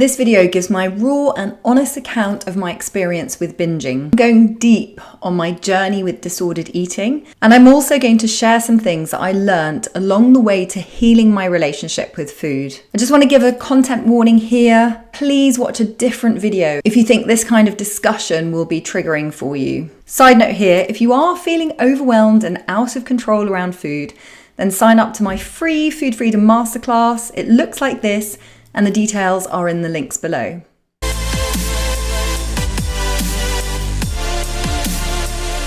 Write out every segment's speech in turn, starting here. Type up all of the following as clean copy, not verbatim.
This video gives my raw and honest account of my experience with binging. I'm going deep on my journey with disordered eating, and I'm also going to share some things that I learned along the way to healing my relationship with food. I just want to give a content warning here. Please watch a different video if you think this kind of discussion will be triggering for you. Side note here, if you are feeling overwhelmed and out of control around food, then sign up to my free Food Freedom Masterclass. It looks like this, and the details are in the links below.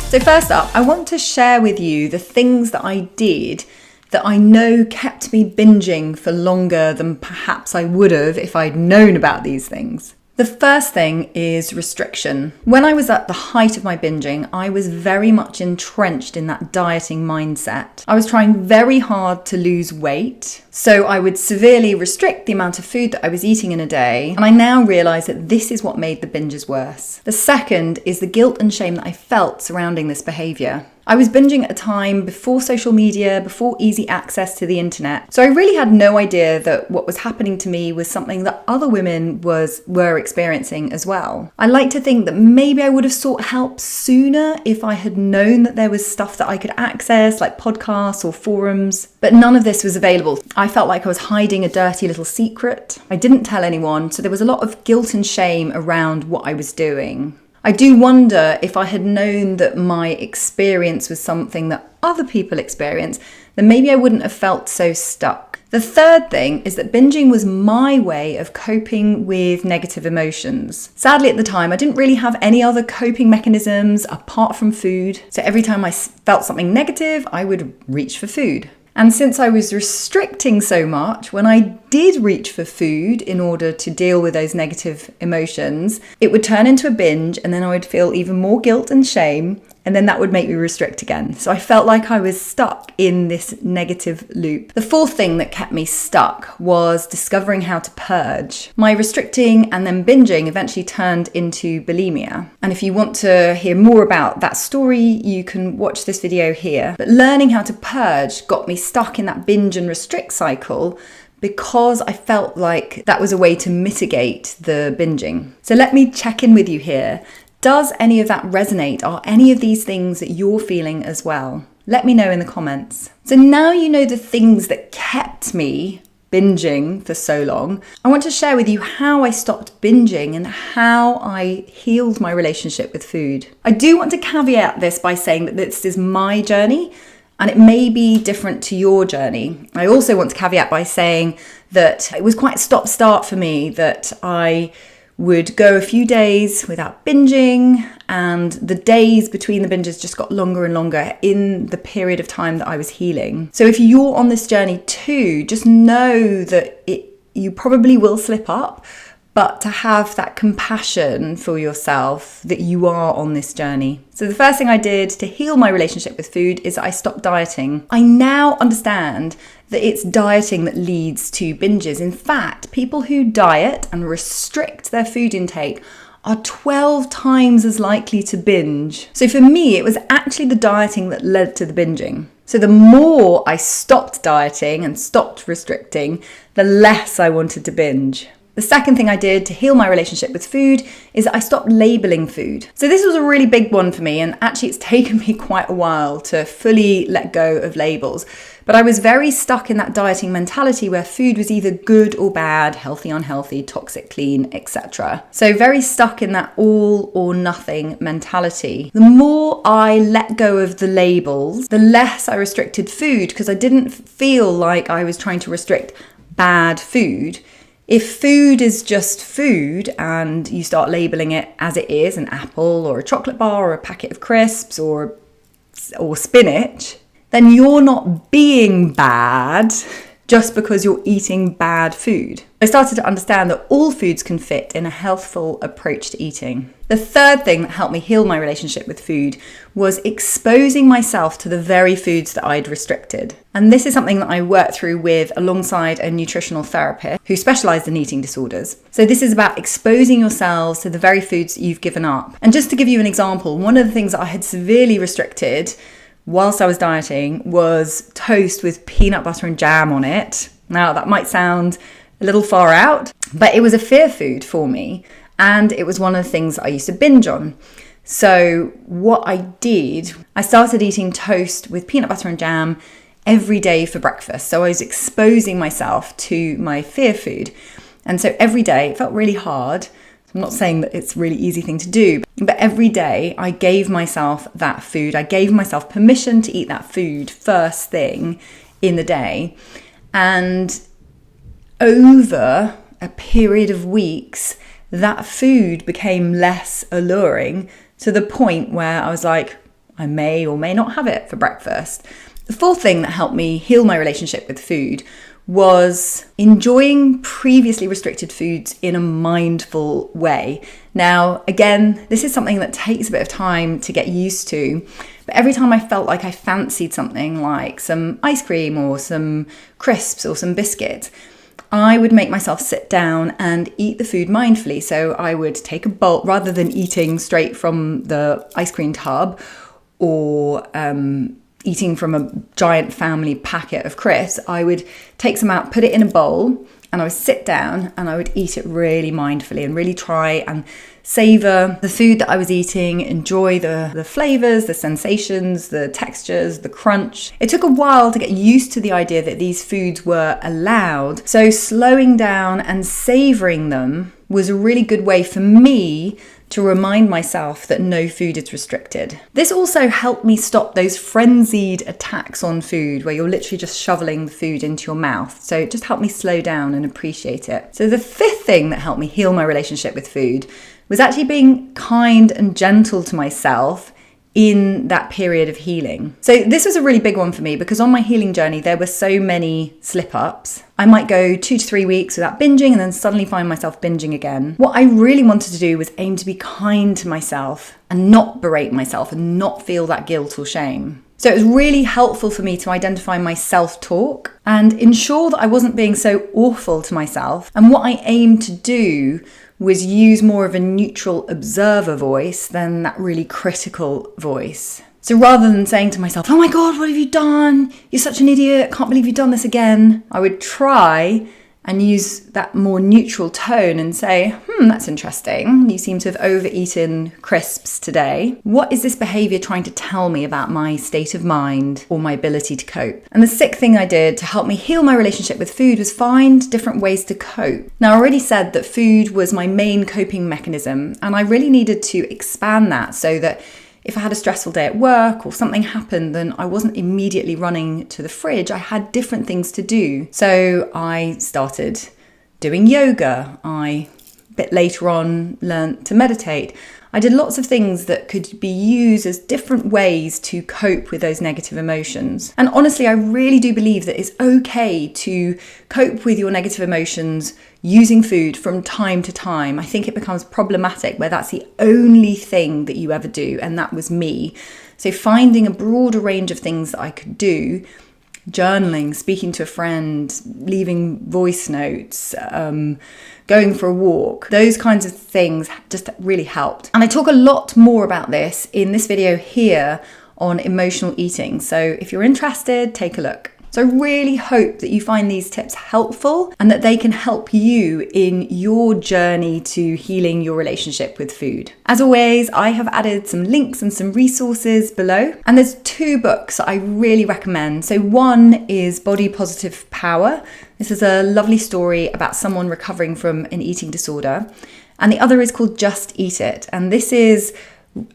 So first up, I want to share with you the things that I did that I know kept me binging for longer than perhaps I would have if I'd known about these things. The first thing is restriction. When I was at the height of my binging, I was very much entrenched in that dieting mindset. I was trying very hard to lose weight, so I would severely restrict the amount of food that I was eating in a day, and I now realise that this is what made the binges worse. The second is the guilt and shame that I felt surrounding this behaviour. I was binging at a time before social media, before easy access to the internet. So I really had no idea that what was happening to me was something that other women were experiencing as well. I like to think that maybe I would have sought help sooner if I had known that there was stuff that I could access, like podcasts or forums, but none of this was available. I felt like I was hiding a dirty little secret. I didn't tell anyone, so there was a lot of guilt and shame around what I was doing. I do wonder if I had known that my experience was something that other people experience, then maybe I wouldn't have felt so stuck. The third thing is that binging was my way of coping with negative emotions. Sadly, at the time, I didn't really have any other coping mechanisms apart from food. So every time I felt something negative, I would reach for food. And since I was restricting so much, when I did reach for food in order to deal with those negative emotions, it would turn into a binge, and then I would feel even more guilt and shame, and then that would make me restrict again. So I felt like I was stuck in this negative loop. The fourth thing that kept me stuck was discovering how to purge. My restricting and then binging eventually turned into bulimia. And if you want to hear more about that story, you can watch this video here. But learning how to purge got me stuck in that binge and restrict cycle because I felt like that was a way to mitigate the binging. So let me check in with you here. Does any of that resonate? Are any of these things that you're feeling as well? Let me know in the comments. So now you know the things that kept me binging for so long. I want to share with you how I stopped binging and how I healed my relationship with food. I do want to caveat this by saying that this is my journey and it may be different to your journey. I also want to caveat by saying that it was quite stop-start for me, that I would go a few days without binging, and the days between the binges just got longer and longer in the period of time that I was healing. So if you're on this journey too, just know that you probably will slip up, but to have that compassion for yourself that you are on this journey. So the first thing I did to heal my relationship with food is I stopped dieting. I now understand that it's dieting that leads to binges. In fact, people who diet and restrict their food intake are 12 times as likely to binge. So for me, it was actually the dieting that led to the binging. So the more I stopped dieting and stopped restricting, the less I wanted to binge. The second thing I did to heal my relationship with food is I stopped labeling food. So this was a really big one for me, and actually it's taken me quite a while to fully let go of labels. But I was very stuck in that dieting mentality where food was either good or bad, healthy, unhealthy, toxic, clean, etc. So very stuck in that all or nothing mentality. The more I let go of the labels, the less I restricted food, because I didn't feel like I was trying to restrict bad food. If food is just food and you start labeling it as it is, an apple or a chocolate bar or a packet of crisps or spinach, then you're not being bad just because you're eating bad food. I started to understand that all foods can fit in a healthful approach to eating. The third thing that helped me heal my relationship with food was exposing myself to the very foods that I'd restricted. And this is something that I worked through alongside a nutritional therapist who specialised in eating disorders. So this is about exposing yourselves to the very foods that you've given up. And just to give you an example, one of the things that I had severely restricted whilst I was dieting was toast with peanut butter and jam on it. Now that might sound a little far out, but it was a fear food for me. And it was one of the things I used to binge on. So what I did, I started eating toast with peanut butter and jam every day for breakfast. So I was exposing myself to my fear food. And so every day, it felt really hard. I'm not saying that it's a really easy thing to do, but every day I gave myself that food. I gave myself permission to eat that food first thing in the day. And over a period of weeks, that food became less alluring to the point where I was like, I may or may not have it for breakfast. The fourth thing that helped me heal my relationship with food was enjoying previously restricted foods in a mindful way. Now, again, this is something that takes a bit of time to get used to, but every time I felt like I fancied something like some ice cream or some crisps or some biscuits, I would make myself sit down and eat the food mindfully. So I would take a bowl, rather than eating straight from the ice cream tub or eating from a giant family packet of crisps, I would take some out, put it in a bowl, and I would sit down and I would eat it really mindfully and really try and savor the food that I was eating, enjoy the flavors, the sensations, the textures, the crunch. It took a while to get used to the idea that these foods were allowed. So slowing down and savoring them was a really good way for me to remind myself that no food is restricted. This also helped me stop those frenzied attacks on food where you're literally just shoveling the food into your mouth. So it just helped me slow down and appreciate it. So the fifth thing that helped me heal my relationship with food was actually being kind and gentle to myself in that period of healing. So this was a really big one for me because on my healing journey, there were so many slip-ups. I might go 2 to 3 weeks without binging and then suddenly find myself binging again. What I really wanted to do was aim to be kind to myself and not berate myself and not feel that guilt or shame. So it was really helpful for me to identify my self-talk and ensure that I wasn't being so awful to myself. And what I aimed to do was use more of a neutral observer voice than that really critical voice. So rather than saying to myself, oh my God, what have you done? You're such an idiot. Can't believe you've done this again. I would try and use that more neutral tone and say, that's interesting. You seem to have overeaten crisps today. What is this behavior trying to tell me about my state of mind or my ability to cope? And the sixth thing I did to help me heal my relationship with food was find different ways to cope. Now, I already said that food was my main coping mechanism, and I really needed to expand that so that if I had a stressful day at work or something happened, then I wasn't immediately running to the fridge. I had different things to do. So I started doing yoga. A bit later on, learned to meditate. I did lots of things that could be used as different ways to cope with those negative emotions. And honestly, I really do believe that it's okay to cope with your negative emotions using food from time to time. I think it becomes problematic where that's the only thing that you ever do, and that was me. So finding a broader range of things that I could do, journaling, speaking to a friend, leaving voice notes, going for a walk, those kinds of things just really helped. And I talk a lot more about this in this video here on emotional eating. So if you're interested, take a look. So I really hope that you find these tips helpful and that they can help you in your journey to healing your relationship with food. As always, I have added some links and some resources below. And there's 2 books that I really recommend. So one is Body Positive Power. This is a lovely story about someone recovering from an eating disorder. And the other is called Just Eat It. And this is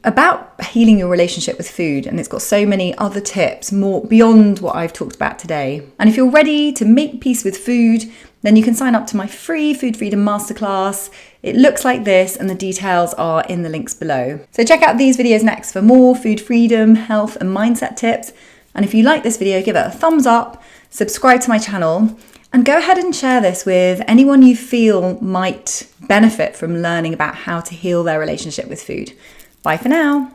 about healing your relationship with food, and it's got so many other tips more beyond what I've talked about today. And if you're ready to make peace with food, then you can sign up to my free Food Freedom Masterclass. It looks like this, and the details are in the links below. So check out these videos next for more food freedom, health and mindset tips. And if you like this video, give it a thumbs up, subscribe to my channel, and go ahead and share this with anyone you feel might benefit from learning about how to heal their relationship with food. Bye for now.